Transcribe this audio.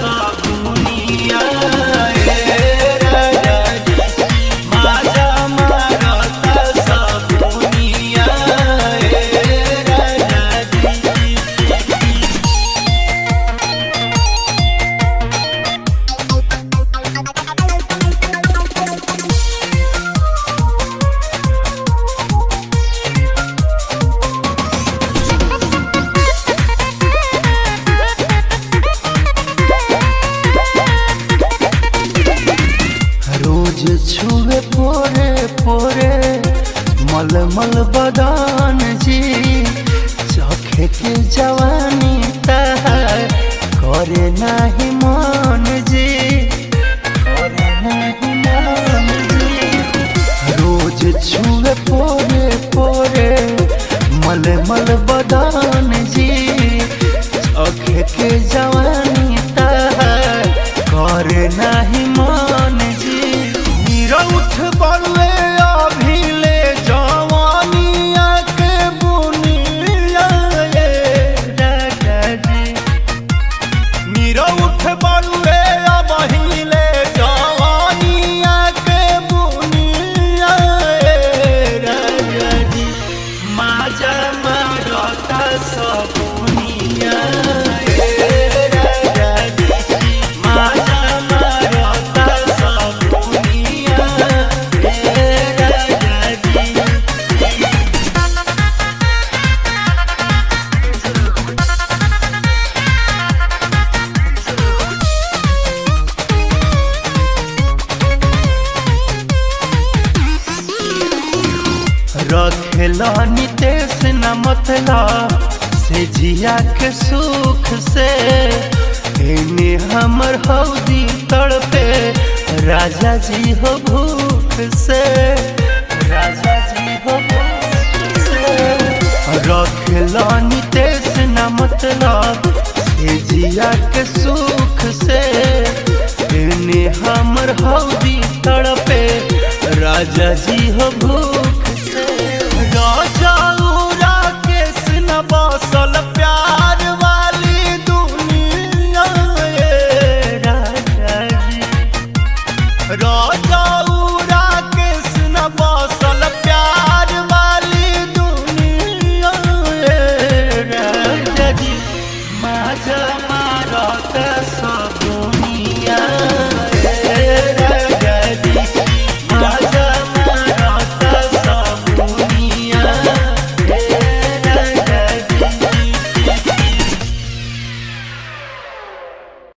सगुनिया राजा जी माजा मारता सगुनिया राजा जी। रोज छुए पोरे पोरे मलमल बदान जी चखे के जवानी तहार करे नाही मन जी करे नाही मन जी। रोज छुए पोरे पोरे मलमल बदान जी चखे के जवानी तहार करे नाही मन जी। उठ बड़ुए अभिले जवानिया के बुनिया राजा जी मीरा उठ बड़ुए अभिले जवानिया के बुनिया राजा जी माजा मारता सगुनिया राजा जी माजा मारता सगुनिया रखेला नितेश न मतलब से जिया के सुख से एने हमर हौदी तड़पे राजा जी हो भूख से राजा जी हो भूख से। रखेला नितेश न मतलब से जिया के सुख से एने हमर हौदी तड़पे राजा जी हो भूख से। राजा उरा केस न बसल प्यार